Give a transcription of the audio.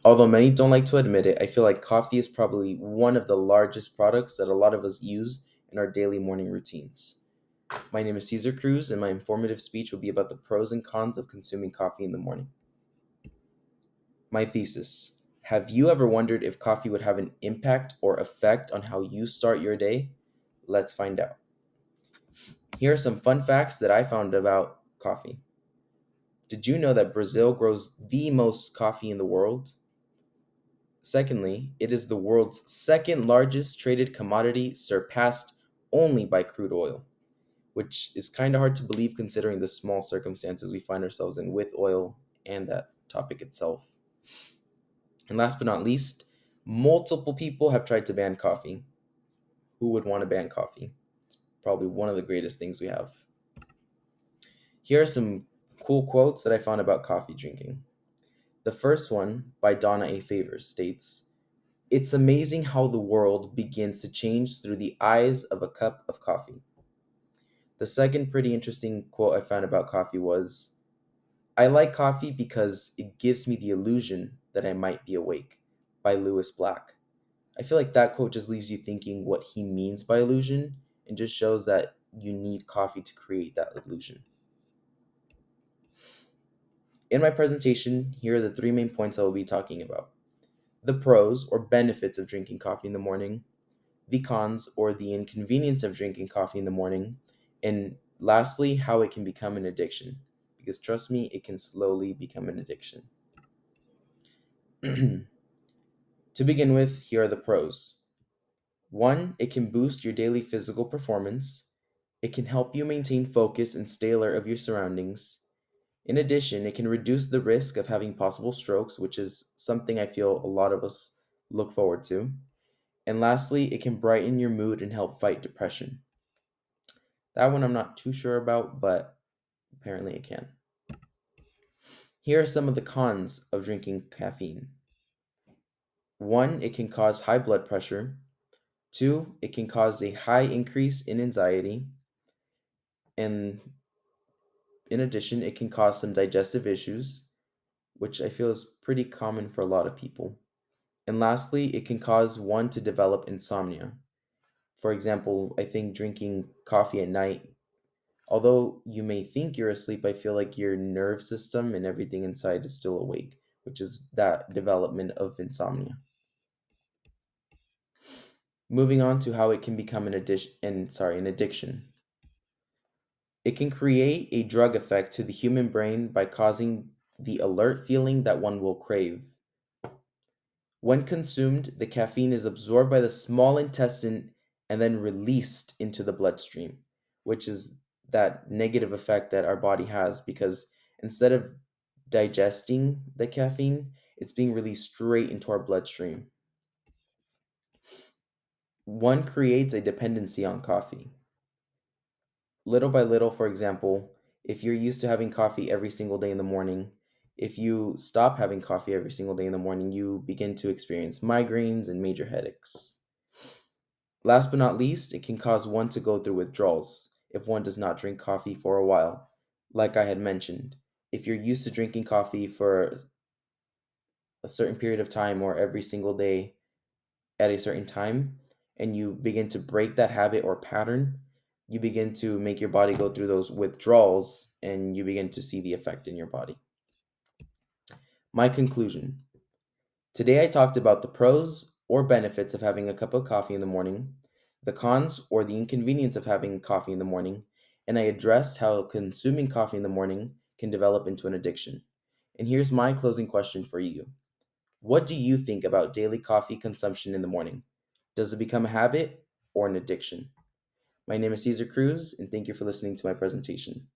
Although many don't like to admit it, I feel like coffee is probably one of the largest products that a lot of us use in our daily morning routines. My name is Cesar Cruz, and my informative speech will be about the pros and cons of consuming coffee in the morning. My thesis: have you ever wondered if coffee would have an impact or effect on how you start your day? Let's find out. Here are some fun facts that I found about coffee. Did you know that Brazil grows the most coffee in the world? Secondly, it is the world's second largest traded commodity, surpassed only by crude oil, which is kind of hard to believe considering the small circumstances we find ourselves in with oil and that topic itself. And last but not least, multiple people have tried to ban coffee. Who would want to ban coffee? It's probably one of the greatest things we have. Here are some cool quotes that I found about coffee drinking. The first one, by Donna A. Favors, states, "It's amazing how the world begins to change through the eyes of a cup of coffee." The second pretty interesting quote I found about coffee was, "I like coffee because it gives me the illusion that I might be awake," by Lewis Black. I feel like that quote just leaves you thinking what he means by illusion and just shows that you need coffee to create that illusion. In my presentation, here are the three main points I will be talking about: the pros or benefits of drinking coffee in the morning, the cons or the inconvenience of drinking coffee in the morning, and lastly, how it can become an addiction. Because trust me, it can slowly become an addiction. To begin with, here are the pros. One, it can boost your daily physical performance. It can help you maintain focus and stay alert of your surroundings. In addition, it can reduce the risk of having possible strokes, which is something I feel a lot of us look forward to. And lastly, it can brighten your mood and help fight depression. That one I'm not too sure about, but apparently it can. Here are some of the cons of drinking caffeine. One, it can cause high blood pressure. Two, it can cause a high increase in anxiety. And in addition, it can cause some digestive issues, which I feel is pretty common for a lot of people. And lastly, it can cause one to develop insomnia. For example, I think drinking coffee at night, although you may think you're asleep, I feel like your nerve system and everything inside is still awake, which is that development of insomnia. Moving on to how it can become an addiction. It can create a drug effect to the human brain by causing the alert feeling that one will crave. When consumed, the caffeine is absorbed by the small intestine and then released into the bloodstream, which is that negative effect that our body has because instead of digesting the caffeine, it's being released straight into our bloodstream. One creates a dependency on coffee. Little by little, for example, if you're used to having coffee every single day in the morning, if you stop having coffee every single day in the morning, you begin to experience migraines and major headaches. Last but not least, it can cause one to go through withdrawals if one does not drink coffee for a while. Like I had mentioned, if you're used to drinking coffee for a certain period of time or every single day at a certain time, and you begin to break that habit or pattern, you begin to make your body go through those withdrawals and you begin to see the effect in your body. My conclusion: today I talked about the pros or benefits of having a cup of coffee in the morning, the cons or the inconvenience of having coffee in the morning, and I addressed how consuming coffee in the morning can develop into an addiction. And here's my closing question for you: what do you think about daily coffee consumption in the morning? Does it become a habit or an addiction? My name is Cesar Cruz, and thank you for listening to my presentation.